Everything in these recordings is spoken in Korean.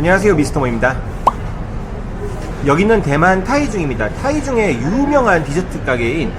안녕하세요, 미스터모입니다. 여기는 대만 타이중입니다. 타이중의 유명한 디저트 가게인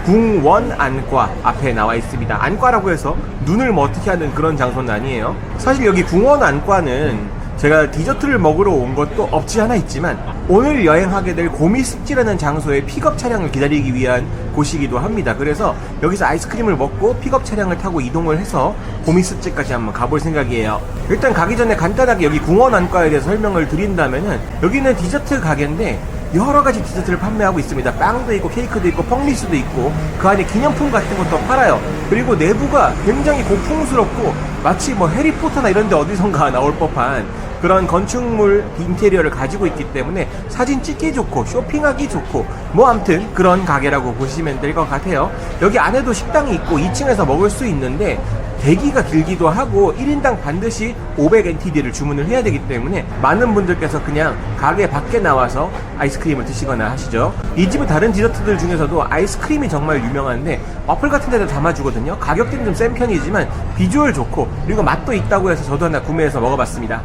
궁원 안과 앞에 나와 있습니다. 안과라고 해서 눈을 뭐 어떻게 하는 그런 장소는 아니에요. 사실 여기 궁원 안과는 제가 디저트를 먹으러 온 것도 없지 않아 있지만 오늘 여행하게 될 고미습지라는 장소에 픽업 차량을 기다리기 위한 곳이기도 합니다. 그래서 여기서 아이스크림을 먹고 픽업 차량을 타고 이동을 해서 고미습지까지 한번 가볼 생각이에요. 일단 가기 전에 간단하게 여기 궁원 안과에 대해서 설명을 드린다면은 여기는 디저트 가게인데 여러 가지 디저트를 판매하고 있습니다. 빵도 있고 케이크도 있고 펑리스도 있고 그 안에 기념품 같은 것도 팔아요. 그리고 내부가 굉장히 고풍스럽고 마치 뭐 해리포터나 이런 데 어디선가 나올 법한 그런 건축물 인테리어를 가지고 있기 때문에 사진 찍기 좋고 쇼핑하기 좋고 뭐 아무튼 그런 가게라고 보시면 될 것 같아요. 여기 안에도 식당이 있고 2층에서 먹을 수 있는데 대기가 길기도 하고 1인당 반드시 500NTD를 주문을 해야 되기 때문에 많은 분들께서 그냥 가게 밖에 나와서 아이스크림을 드시거나 하시죠. 이 집의 다른 디저트들 중에서도 아이스크림이 정말 유명한데 와플 같은 데도 담아주거든요. 가격대는 좀 센 편이지만 비주얼 좋고 그리고 맛도 있다고 해서 저도 하나 구매해서 먹어봤습니다.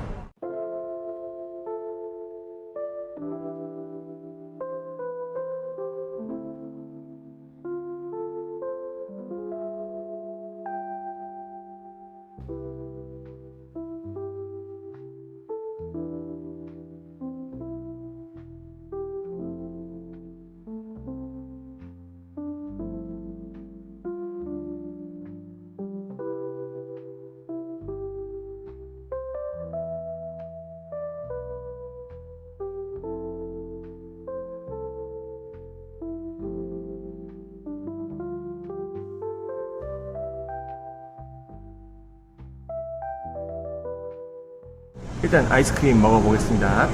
일단 아이스크림 먹어보겠습니다.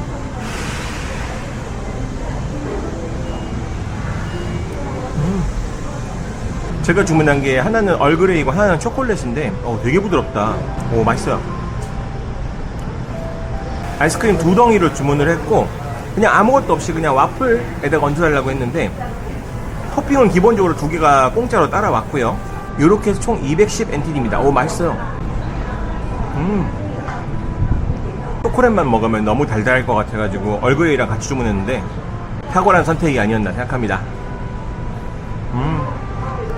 제가 주문한 게 하나는 얼그레이고 하나는 초콜릿인데 되게 부드럽다. 오, 맛있어요. 아이스크림 2덩이를 주문을 했고 그냥 아무것도 없이 그냥 와플에다가 얹어달라고 했는데 토핑은 기본적으로 2개가 공짜로 따라왔고요. 요렇게 해서 총 210NTD입니다. 오, 맛있어요. 초콜릿만 먹으면 너무 달달할 것 같아가지고 얼그레이랑 같이 주문했는데 탁월한 선택이 아니었나 생각합니다.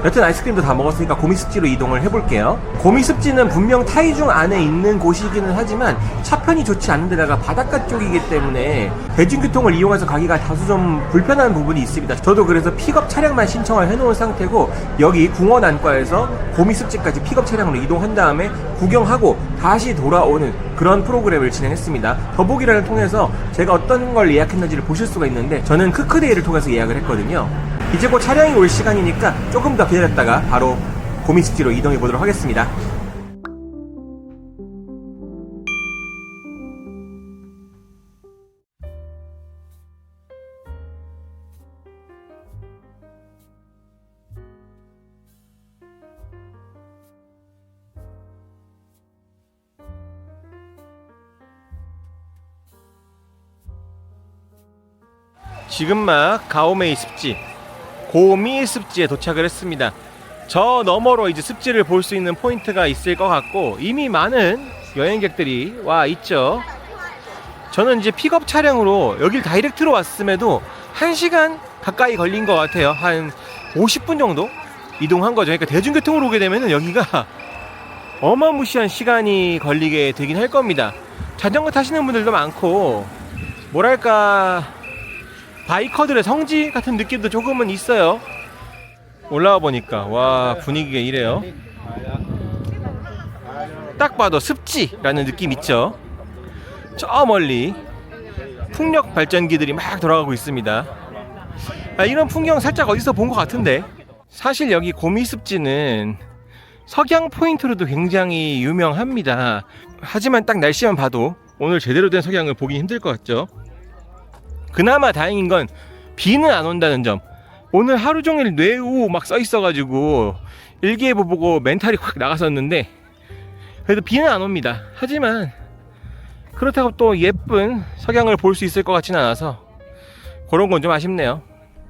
여튼 아이스크림도 다 먹었으니까 고미습지로 이동을 해볼게요. 고미습지는 분명 타이중 안에 있는 곳이기는 하지만 차편이 좋지 않은 데다가 바닷가 쪽이기 때문에 대중교통을 이용해서 가기가 다소 좀 불편한 부분이 있습니다. 저도 그래서 픽업 차량만 신청을 해놓은 상태고 여기 궁원 안과에서 고미습지까지 픽업 차량으로 이동한 다음에 구경하고 다시 돌아오는 그런 프로그램을 진행했습니다. 더보기란을 통해서 제가 어떤 걸 예약했는지를 보실 수가 있는데 저는 크크데이를 통해서 예약을 했거든요. 이제 곧 차량이 올 시간이니까 조금 더 기다렸다가 바로 고미습지로 이동해 보도록 하겠습니다. 지금 막 가오메이 습지 고미 습지에 도착을 했습니다. 저 너머로 이제 습지를 볼 수 있는 포인트가 있을 것 같고 이미 많은 여행객들이 와 있죠. 저는 이제 픽업 차량으로 여길 다이렉트로 왔음에도 1시간 가까이 걸린 것 같아요. 한 50분 정도 이동한 거죠. 그러니까 대중교통으로 오게 되면 여기가 어마무시한 시간이 걸리게 되긴 할 겁니다. 자전거 타시는 분들도 많고 뭐랄까 바이커들의 성지 같은 느낌도 조금은 있어요. 올라와 보니까 와 분위기가 이래요. 딱 봐도 습지라는 느낌 있죠. 저 멀리 풍력 발전기들이 막 돌아가고 있습니다. 이런 풍경 살짝 어디서 본 것 같은데 사실 여기 고미습지는 석양 포인트로도 굉장히 유명합니다. 하지만 딱 날씨만 봐도 오늘 제대로 된 석양을 보기 힘들 것 같죠. 그나마 다행인 건 비는 안 온다는 점. 오늘 하루 종일 뇌우 막 써 있어가지고 일기예보 보고 멘탈이 확 나갔었는데 그래도 비는 안 옵니다. 하지만 그렇다고 또 예쁜 석양을 볼 수 있을 것 같지는 않아서 그런 건 좀 아쉽네요.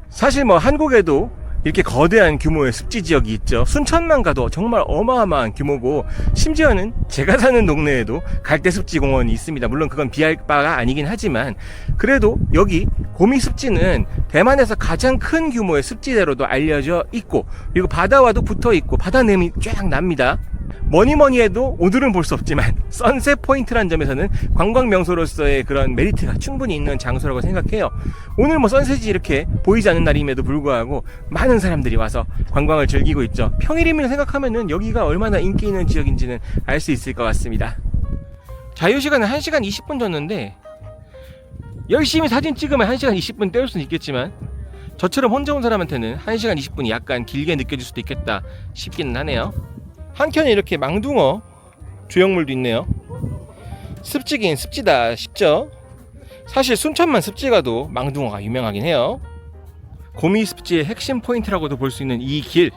사실 뭐 한국에도 이렇게 거대한 규모의 습지 지역이 있죠. 순천만 가도 정말 어마어마한 규모고, 심지어는 제가 사는 동네에도 갈대습지공원이 있습니다. 물론 그건 비할 바가 아니긴 하지만, 그래도 여기 고미습지는 대만에서 가장 큰 규모의 습지대로도 알려져 있고, 그리고 바다와도 붙어 있고 바다냄이 쫙 납니다. 뭐니 해도 오늘은 볼 수 없지만 선셋 포인트라는 점에서는 관광 명소로서의 그런 메리트가 충분히 있는 장소라고 생각해요. 오늘 뭐 선셋이 이렇게 보이지 않는 날임에도 불구하고 많은 사람들이 와서 관광을 즐기고 있죠. 평일이면 생각하면은 여기가 얼마나 인기 있는 지역인지는 알 수 있을 것 같습니다. 자유시간은 1시간 20분 줬는데 열심히 사진 찍으면 1시간 20분 때울 수는 있겠지만, 저처럼 혼자 온 사람한테는 1시간 20분이 약간 길게 느껴질 수도 있겠다 싶기는 하네요. 한켠에 이렇게 망둥어 조형물도 있네요. 습지긴 습지다 싶죠? 사실 순천만 습지 가도 망둥어가 유명하긴 해요. 고미 습지의 핵심 포인트라고도 볼 수 있는 이 길,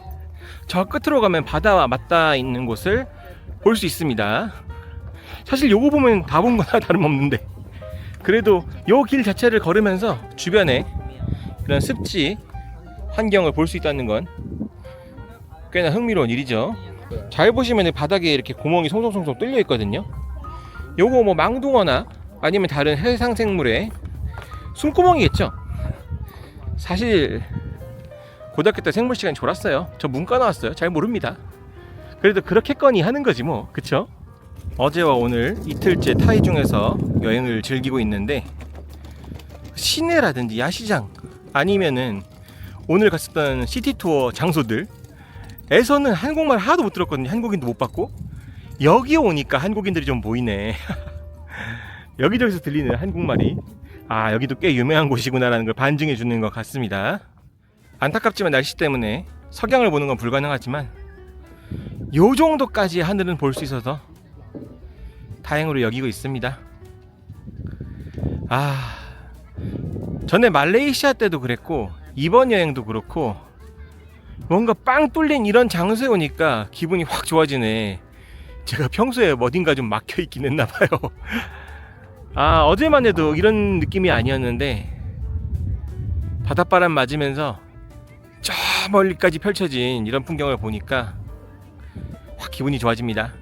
저 끝으로 가면 바다와 맞닿아 있는 곳을 볼 수 있습니다. 사실 요거 보면 다 본 거나 다름없는데, 그래도 요 길 자체를 걸으면서 주변에 이런 습지 환경을 볼 수 있다는 건 꽤나 흥미로운 일이죠. 잘 보시면 바닥에 이렇게 구멍이 송송송송 뚫려 있거든요. 요거 뭐 망둥어나 아니면 다른 해상생물의 숨구멍이겠죠. 사실 고등학교 때 생물 시간 졸았어요. 저 문과 나왔어요. 잘 모릅니다. 그래도 그렇게거니 하는 거지 뭐, 그쵸? 어제와 오늘 이틀째 타이중에서 여행을 즐기고 있는데, 시내라든지 야시장 아니면은 오늘 갔었던 시티투어 장소들 에서는 한국말 하나도 못 들었거든요. 한국인도 못 봤고, 여기 오니까 한국인들이 좀 보이네. 여기저기서 들리는 한국말이, 아, 여기도 꽤 유명한 곳이구나 라는 걸 반증해 주는 것 같습니다. 안타깝지만 날씨 때문에 석양을 보는 건 불가능하지만 요 정도까지 하늘은 볼 수 있어서 다행으로 여기고 있습니다. 아, 전에 말레이시아 때도 그랬고 이번 여행도 그렇고, 뭔가 빵 뚫린 이런 장소에 오니까 기분이 확 좋아지네. 제가 평소에 어딘가 좀 막혀있긴 했나봐요. 아, 어제만 해도 이런 느낌이 아니었는데 바닷바람 맞으면서 저 멀리까지 펼쳐진 이런 풍경을 보니까 확 기분이 좋아집니다.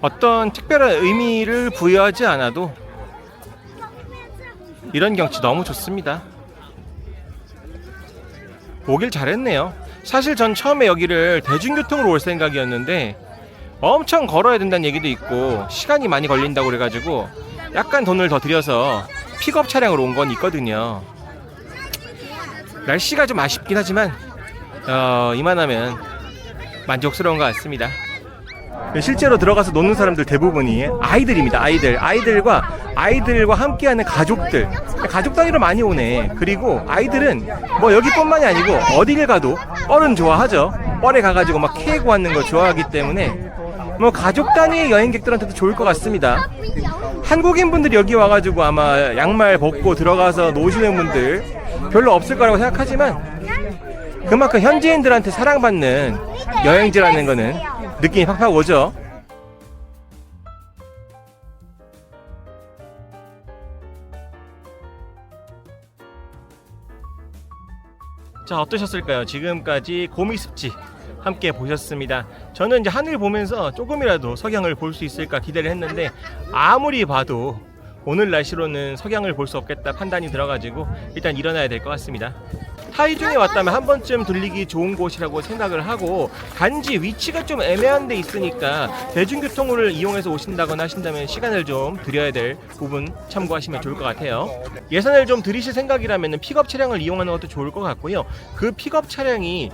어떤 특별한 의미를 부여하지 않아도 이런 경치 너무 좋습니다. 오길 잘했네요. 사실 전 처음에 여기를 대중교통으로 올 생각이었는데 엄청 걸어야 된다는 얘기도 있고 시간이 많이 걸린다고 그래가지고 약간 돈을 더 들여서 픽업 차량으로 온 건 있거든요. 날씨가 좀 아쉽긴 하지만 이만하면 만족스러운 것 같습니다. 실제로 들어가서 노는 사람들 대부분이 아이들입니다. 아이들과 함께하는 가족들, 가족 단위로 많이 오네. 그리고 아이들은 뭐 여기뿐만이 아니고 어디를 가도 뻘은 좋아하죠. 뻘에 가가지고 막 캐고 왔는 거 좋아하기 때문에 뭐 가족 단위의 여행객들한테도 좋을 것 같습니다. 한국인 분들이 여기 와가지고 아마 양말 벗고 들어가서 노시는 분들 별로 없을 거라고 생각하지만, 그만큼 현지인들한테 사랑받는 여행지라는 거는 느낌이 팍팍 오죠. 자, 어떠셨을까요? 지금까지 고미습지 함께 보셨습니다. 저는 이제 하늘 보면서 조금이라도 석양을 볼 수 있을까 기대를 했는데 아무리 봐도 오늘 날씨로는 석양을 볼 수 없겠다 판단이 들어가지고 일단 일어나야 될 것 같습니다. 타이중에 왔다면 한 번쯤 들리기 좋은 곳이라고 생각을 하고, 단지 위치가 좀 애매한 데 있으니까 대중교통을 이용해서 오신다거나 하신다면 시간을 좀 들여야 될 부분 참고하시면 좋을 것 같아요. 예산을 좀 들이실 생각이라면 픽업 차량을 이용하는 것도 좋을 것 같고요. 그 픽업 차량이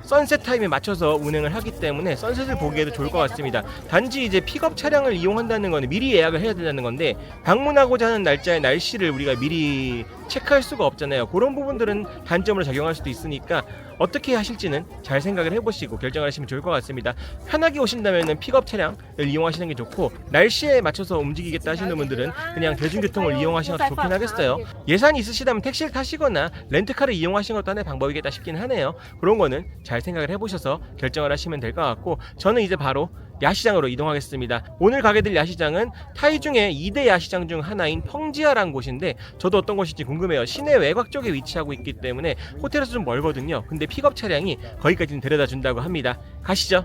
선셋 타임에 맞춰서 운행을 하기 때문에 선셋을 보기에도 좋을 것 같습니다. 단지 이제 픽업 차량을 이용한다는 건 미리 예약을 해야 된다는 건데, 방문하고자 하는 날짜의 날씨를 우리가 미리 체크할 수가 없잖아요. 그런 부분들은 단점으로 작용할 수도 있으니까 어떻게 하실지는 잘 생각을 해보시고 결정을 하시면 좋을 것 같습니다. 편하게 오신다면 픽업 차량을 이용하시는 게 좋고, 날씨에 맞춰서 움직이겠다 하시는 분들은 그냥 대중교통을 이용하시는 것도 좋긴 하겠어요. 예산이 있으시다면 택시를 타시거나 렌트카를 이용하시는 것도 하나의 방법이겠다 싶긴 하네요. 그런 거는 잘 생각을 해보셔서 결정을 하시면 될 것 같고, 저는 이제 바로 야시장으로 이동하겠습니다. 오늘 가게 될 야시장은 타이중의 2대 야시장 중 하나인 펑지아라는 곳인데 저도 어떤 곳인지 궁금해요. 시내 외곽 쪽에 위치하고 있기 때문에 호텔에서 좀 멀거든요. 근데 픽업 차량이 거기까지는 데려다 준다고 합니다. 가시죠.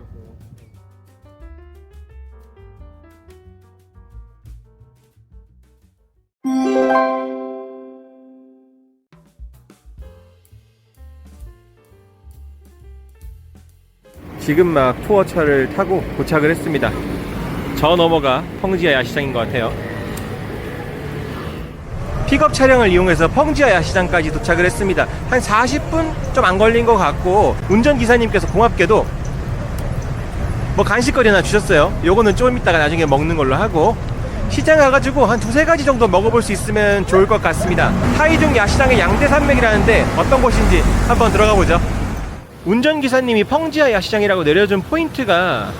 지금 막 투어차를 타고 도착을 했습니다. 저 너머가 펑지아 야시장인 것 같아요. 픽업 차량을 이용해서 펑지아 야시장까지 도착을 했습니다. 한 40분 좀 안 걸린 것 같고 운전기사님께서 고맙게도 뭐 간식거리 하나 주셨어요. 요거는 좀 이따가 나중에 먹는 걸로 하고 시장 가가지고 한 두세 가지 정도 먹어볼 수 있으면 좋을 것 같습니다. 타이중 야시장의 양대산맥이라는데 어떤 곳인지 한번 들어가 보죠. 운전기사님이 펑지아 야시장이라고 내려준 포인트가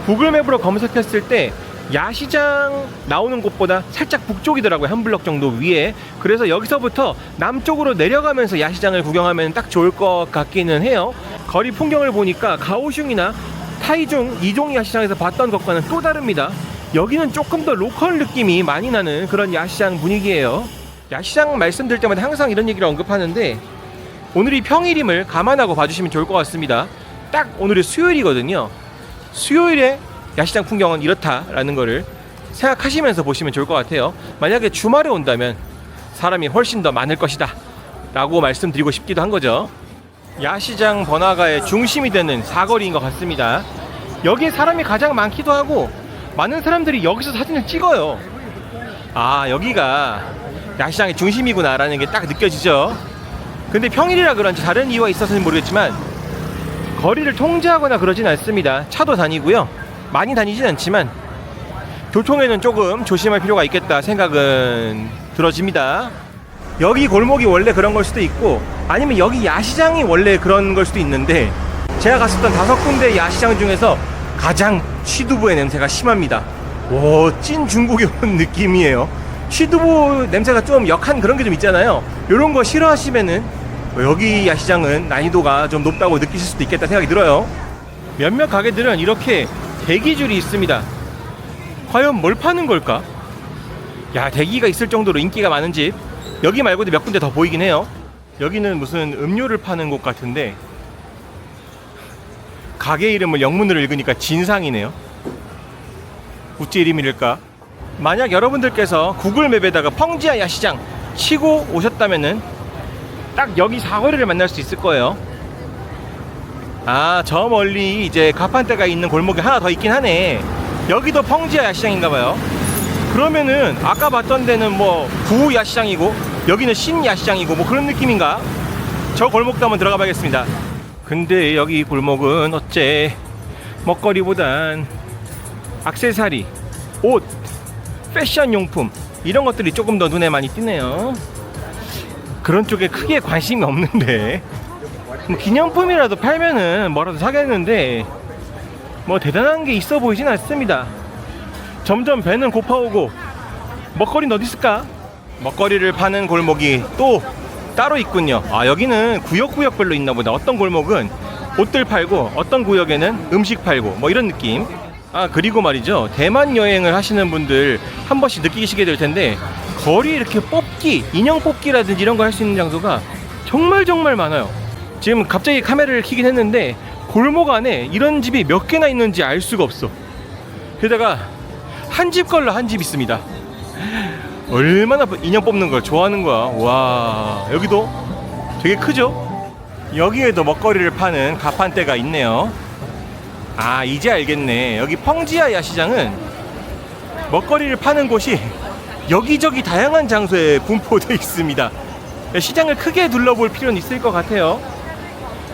구글맵으로 검색했을 때 야시장 나오는 곳보다 살짝 북쪽이더라고요. 한 블럭 정도 위에. 그래서 여기서부터 남쪽으로 내려가면서 야시장을 구경하면 딱 좋을 것 같기는 해요. 거리 풍경을 보니까 가오슝이나 타이중 이종 야시장에서 봤던 것과는 또 다릅니다. 여기는 조금 더 로컬 느낌이 많이 나는 그런 야시장 분위기예요. 야시장 말씀드릴 때마다 항상 이런 얘기를 언급하는데 오늘이 평일임을 감안하고 봐주시면 좋을 것 같습니다. 딱 오늘이 수요일이거든요. 수요일에 야시장 풍경은 이렇다라는 거를 생각하시면서 보시면 좋을 것 같아요. 만약에 주말에 온다면 사람이 훨씬 더 많을 것이다 라고 말씀드리고 싶기도 한 거죠. 야시장 번화가의 중심이 되는 사거리인 것 같습니다. 여기에 사람이 가장 많기도 하고 많은 사람들이 여기서 사진을 찍어요. 아, 여기가 야시장의 중심이구나 라는 게 딱 느껴지죠. 근데 평일이라 그런지 다른 이유가 있어서는 모르겠지만 거리를 통제하거나 그러진 않습니다. 차도 다니고요. 많이 다니진 않지만 교통에는 조금 조심할 필요가 있겠다 생각은 들어집니다. 여기 골목이 원래 그런 걸 수도 있고 아니면 여기 야시장이 원래 그런 걸 수도 있는데 제가 갔었던 5군데 야시장 중에서 가장 취두부의 냄새가 심합니다. 오, 찐 중국에 온 느낌이에요. 취두부 냄새가 좀 역한 그런 게 좀 있잖아요. 이런 거 싫어하시면은 여기 야시장은 난이도가 좀 높다고 느끼실 수도 있겠다 생각이 들어요. 몇몇 가게들은 이렇게 대기줄이 있습니다. 과연 뭘 파는 걸까? 야, 대기가 있을 정도로 인기가 많은 집 여기 말고도 몇 군데 더 보이긴 해요. 여기는 무슨 음료를 파는 곳 같은데 가게 이름을 영문으로 읽으니까 진상이네요. 어찌 이름일까? 만약 여러분들께서 구글맵에다가 펑지아 야시장 치고 오셨다면은 딱 여기 사거리를 만날 수 있을 거예요. 아, 저 멀리 이제 가판대가 있는 골목이 하나 더 있긴 하네. 여기도 펑지아 야시장인가봐요. 그러면은 아까 봤던 데는 뭐 구 야시장이고 여기는 신 야시장이고 뭐 그런 느낌인가? 저 골목도 한번 들어가 봐야겠습니다. 근데 여기 골목은 어째 먹거리보단 액세서리, 옷, 패션 용품 이런 것들이 조금 더 눈에 많이 띄네요. 그런 쪽에 크게 관심이 없는데 뭐 기념품이라도 팔면은 뭐라도 사겠는데 뭐 대단한 게 있어 보이진 않습니다. 점점 배는 고파오고 먹거리는 어디 있을까? 먹거리를 파는 골목이 또 따로 있군요. 아, 여기는 구역구역별로 있나 보다. 어떤 골목은 옷들 팔고 어떤 구역에는 음식 팔고 뭐 이런 느낌. 아, 그리고 말이죠, 대만 여행을 하시는 분들 한 번씩 느끼시게 될 텐데 거리 이렇게 뽑기, 인형 뽑기라든지 이런 거 할 수 있는 장소가 정말 많아요. 지금 갑자기 카메라를 켜긴 했는데 골목 안에 이런 집이 몇 개나 있는지 알 수가 없어. 게다가 한 집 걸러 한 집 있습니다. 얼마나 인형 뽑는 걸 좋아하는 거야. 와, 여기도 되게 크죠? 여기에도 먹거리를 파는 가판대가 있네요. 아, 이제 알겠네. 여기 펑지아 야시장은 먹거리를 파는 곳이 여기저기 다양한 장소에 분포되어 있습니다. 시장을 크게 둘러볼 필요는 있을 것 같아요.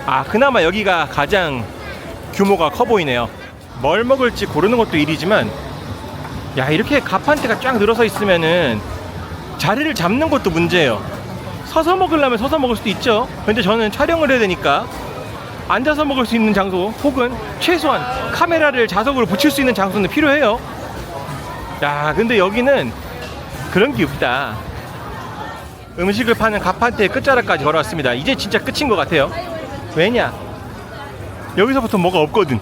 아, 그나마 여기가 가장 규모가 커 보이네요. 뭘 먹을지 고르는 것도 일이지만 야, 이렇게 가판대가 쫙 늘어서 있으면은 자리를 잡는 것도 문제예요. 서서 먹으려면 서서 먹을 수도 있죠. 근데 저는 촬영을 해야 되니까 앉아서 먹을 수 있는 장소 혹은 최소한 카메라를 좌석으로 붙일 수 있는 장소는 필요해요. 야, 근데 여기는 그런 게 없다. 음식을 파는 가판대의 끝자락까지 걸어왔습니다. 이제 진짜 끝인 것 같아요. 왜냐? 여기서부터 뭐가 없거든.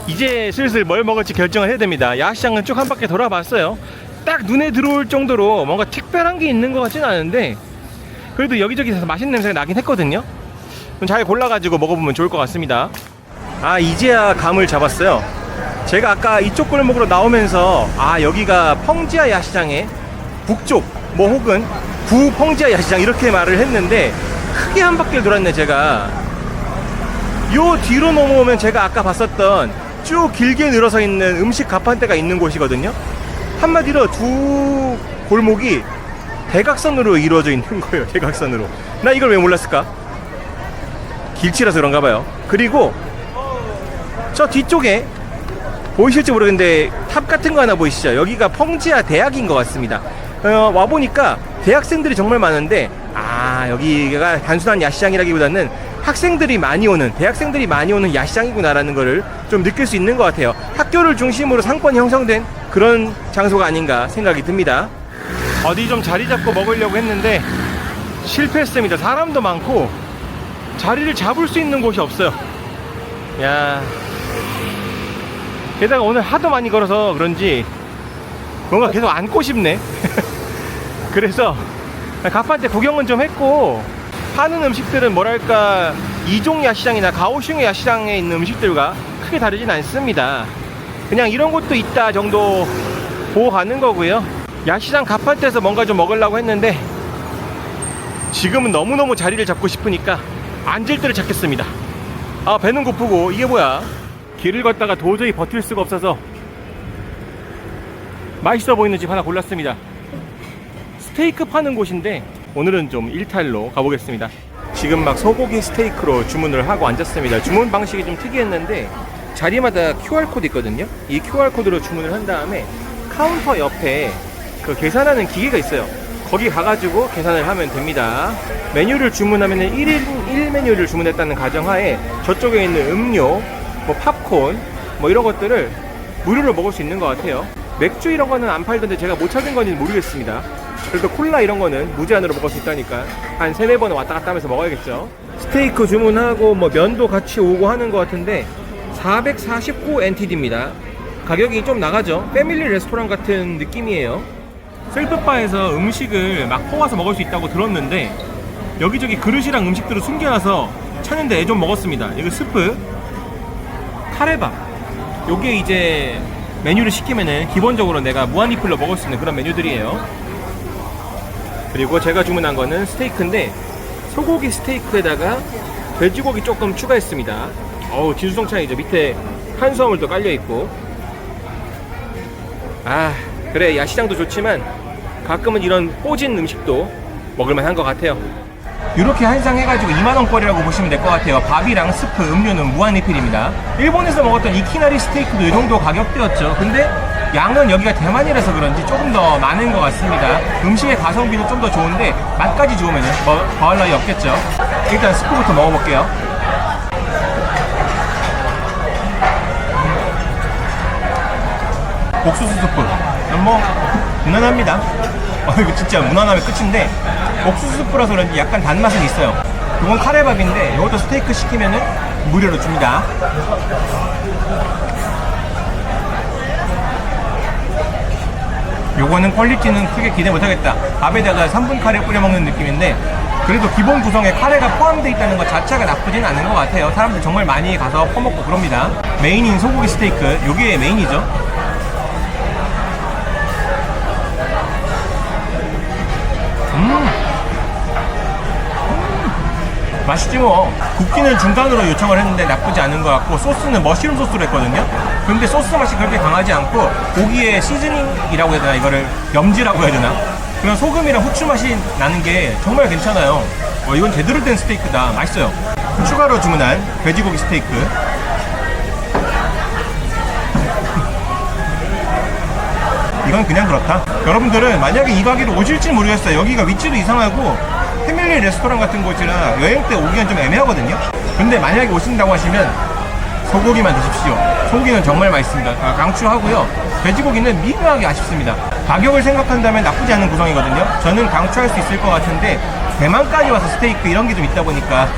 이제 슬슬 뭘 먹을지 결정을 해야 됩니다. 야시장은 쭉 한 바퀴 돌아봤어요. 딱 눈에 들어올 정도로 뭔가 특별한 게 있는 것 같지는 않은데 그래도 여기저기서 맛있는 냄새가 나긴 했거든요. 잘 골라가지고 먹어보면 좋을 것 같습니다. 아, 이제야 감을 잡았어요. 제가 아까 이쪽 골목으로 나오면서 아, 여기가 펑지아 야시장의 북쪽 뭐 혹은 구펑지아 야시장 이렇게 말을 했는데 크게 한 바퀴를 돌았네. 제가 요 뒤로 넘어오면 제가 아까 봤었던 쭉 길게 늘어서 있는 음식 가판대가 있는 곳이거든요. 한마디로 두 골목이 대각선으로 이루어져 있는 거예요. 대각선으로. 나 이걸 왜 몰랐을까? 길치라서 그런가 봐요. 그리고 저 뒤쪽에 보이실지 모르겠는데 탑 같은 거 하나 보이시죠? 여기가 펑지아 대학인 것 같습니다. 와보니까 대학생들이 정말 많은데 아, 여기가 단순한 야시장이라기보다는 학생들이 많이 오는, 대학생들이 많이 오는 야시장이구나라는 거를 좀 느낄 수 있는 것 같아요. 학교를 중심으로 상권이 형성된 그런 장소가 아닌가 생각이 듭니다. 어디 좀 자리 잡고 먹으려고 했는데 실패했습니다. 사람도 많고 자리를 잡을 수 있는 곳이 없어요. 야, 게다가 오늘 하도 많이 걸어서 그런지 뭔가 계속 앉고 싶네. 그래서 가판대 구경은 좀 했고 파는 음식들은 뭐랄까 이종 야시장이나 가오슝 야시장에 있는 음식들과 크게 다르진 않습니다. 그냥 이런 곳도 있다 정도 보고 가는 거고요. 야시장 가판대에서 뭔가 좀 먹으려고 했는데 지금은 너무너무 자리를 잡고 싶으니까 앉을 때를 찾겠습니다. 아, 배는 고프고 이게 뭐야, 길을 걷다가 도저히 버틸 수가 없어서 맛있어 보이는 집 하나 골랐습니다. 스테이크 파는 곳인데 오늘은 좀 일탈로 가보겠습니다. 지금 막 소고기 스테이크로 주문을 하고 앉았습니다. 주문 방식이 좀 특이했는데 자리마다 QR코드 있거든요. 이 QR코드로 주문을 한 다음에 카운터 옆에 그 계산하는 기계가 있어요. 거기 가가지고 계산을 하면 됩니다. 메뉴를 주문하면 1인 1메뉴를 주문했다는 가정하에 저쪽에 있는 음료, 뭐 팝콘, 뭐 이런 것들을 무료로 먹을 수 있는 것 같아요. 맥주 이런 거는 안 팔던데 제가 못 찾은 건지는 모르겠습니다. 그래도 콜라 이런 거는 무제한으로 먹을 수 있다니까 한 3-4번 왔다 갔다 하면서 먹어야겠죠. 스테이크 주문하고 뭐 면도 같이 오고 하는 것 같은데 449 NTD입니다. 가격이 좀 나가죠. 패밀리 레스토랑 같은 느낌이에요. 셀프바에서 음식을 막 퍼와서 먹을 수 있다고 들었는데 여기저기 그릇이랑 음식들을 숨겨놔서 찾는데 애 좀 먹었습니다. 이거 스프, 카레밥, 요게 이제 메뉴를 시키면은 기본적으로 내가 무한리필로 먹을 수 있는 그런 메뉴들이에요. 그리고 제가 주문한 거는 스테이크인데 소고기 스테이크에다가 돼지고기 조금 추가했습니다. 어우, 진수성찬이죠. 밑에 탄수화물 도 깔려있고. 아, 그래, 야시장도 좋지만 가끔은 이런 뽀진 음식도 먹을만한 것 같아요. 이렇게 한 상 해가지고 2만원거리라고 보시면 될 것 같아요. 밥이랑 스프, 음료는 무한리필입니다. 일본에서 먹었던 이키나리 스테이크도 이 정도 가격대였죠. 근데 양은 여기가 대만이라서 그런지 조금 더 많은 것 같습니다. 음식의 가성비는 좀 더 좋은데 맛까지 좋으면 뭐 더할 나위 없겠죠. 일단 스프부터 먹어볼게요. 옥수수 스프 뭐 무난합니다. 이거 진짜 무난함의 끝인데 옥수수 스프라서 그런지 약간 단맛은 있어요. 이건 카레밥인데 이것도 스테이크 시키면은 무료로 줍니다. 요거는 퀄리티는 크게 기대 못하겠다. 밥에다가 3분 카레 뿌려 먹는 느낌인데 그래도 기본 구성에 카레가 포함되어 있다는 것 자체가 나쁘진 않은 것 같아요. 사람들 정말 많이 가서 퍼먹고 그럽니다. 메인인 소고기 스테이크, 요게 메인이죠. 맛있지 뭐. 굽기는 중간으로 요청을 했는데 나쁘지 않은 것 같고 소스는 머쉬룸 소스로 했거든요. 근데 소스 맛이 그렇게 강하지 않고 고기의 시즈닝이라고 해야 되나, 이거를 염지라고 해야 되나, 그런 소금이랑 후추 맛이 나는 게 정말 괜찮아요. 이건 제대로 된 스테이크다. 맛있어요. 추가로 주문한 돼지고기 스테이크. 이건 그냥 그렇다. 여러분들은 만약에 이 가게로 오실지 모르겠어요. 여기가 위치도 이상하고 패밀리 레스토랑 같은 곳이라 여행 때 오기엔 좀 애매하거든요. 근데 만약에 오신다고 하시면 소고기만 드십시오. 소고기는 정말 맛있습니다. 강추하고요. 돼지고기는 미묘하게 아쉽습니다. 가격을 생각한다면 나쁘지 않은 구성이거든요. 저는 강추할 수 있을 것 같은데 대만까지 와서 스테이크 이런 게 좀 있다 보니까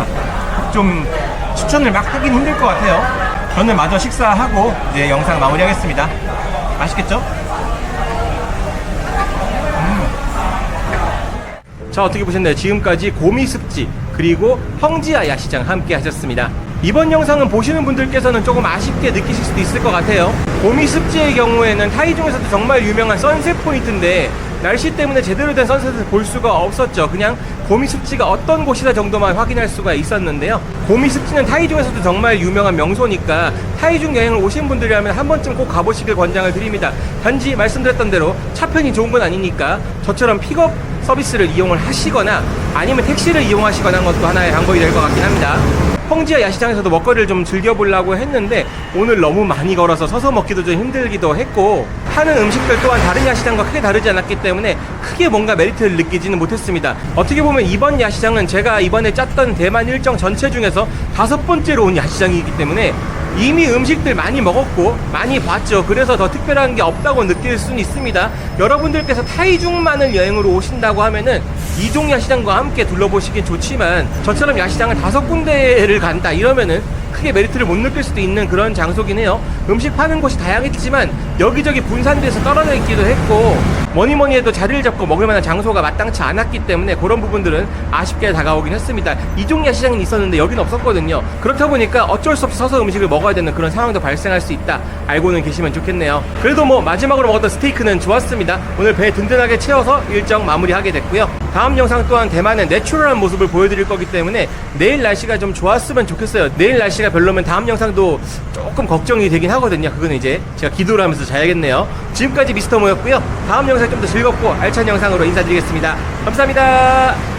좀 추천을 막 하긴 힘들 것 같아요. 저는 마저 식사하고 이제 영상 마무리하겠습니다. 맛있겠죠? 자, 어떻게 보셨나요? 지금까지 고미습지 그리고 형지야 야시장 함께 하셨습니다. 이번 영상은 보시는 분들께서는 조금 아쉽게 느끼실 수도 있을 것 같아요. 고미습지의 경우에는 타이중에서도 정말 유명한 선셋 포인트인데 날씨 때문에 제대로 된 선셋을 볼 수가 없었죠. 그냥 고미습지가 어떤 곳이다 정도만 확인할 수가 있었는데요. 고미습지는 타이중에서도 정말 유명한 명소니까 타이중 여행을 오신 분들이라면 한 번쯤 꼭 가보시길 권장을 드립니다. 단지 말씀드렸던 대로 차편이 좋은 건 아니니까 저처럼 픽업 서비스를 이용을 하시거나 아니면 택시를 이용하시거나 하는 것도 하나의 방법이 될 것 같긴 합니다. 형지야 야시장에서도 먹거리를 좀 즐겨보려고 했는데 오늘 너무 많이 걸어서 서서 먹기도 좀 힘들기도 했고 하는 음식들 또한 다른 야시장과 크게 다르지 않았기 때문에 크게 뭔가 메리트를 느끼지는 못했습니다. 어떻게 보면 이번 야시장은 제가 이번에 짰던 대만 일정 전체 중에서 5번째로 온 야시장이기 때문에 이미 음식들 많이 먹었고 많이 봤죠. 그래서 더 특별한 게 없다고 느낄 수는 있습니다. 여러분들께서 타이중만을 여행으로 오신다고 하면은 이종 야시장과 함께 둘러보시긴 좋지만 저처럼 야시장을 5군데를 간다 이러면은 크게 메리트를 못 느낄 수도 있는 그런 장소긴 해요. 음식 파는 곳이 다양했지만 여기저기 분산돼서 떨어져 있기도 했고 뭐니뭐니 해도 자리를 잡고 먹을 만한 장소가 마땅치 않았기 때문에 그런 부분들은 아쉽게 다가오긴 했습니다. 이종 야시장은 있었는데 여기는 없었거든요. 그렇다 보니까 어쩔 수 없이 서서 음식을 먹어야 되는 그런 상황도 발생할 수 있다. 알고는 계시면 좋겠네요. 그래도 뭐 마지막으로 먹었던 스테이크는 좋았습니다. 오늘 배 든든하게 채워서 일정 마무리하게 됐고요. 다음 영상 또한 대만의 내추럴한 모습을 보여드릴 거기 때문에 내일 날씨가 좀 좋았으면 좋겠어요. 내일 날씨가 별로면 다음 영상도 조금 걱정이 되긴 하거든요. 그거는 이제 제가 기도를 하면서 자야겠네요. 지금까지 미스터 모였고요. 다음 영상 좀 더 즐겁고 알찬 영상으로 인사드리겠습니다. 감사합니다.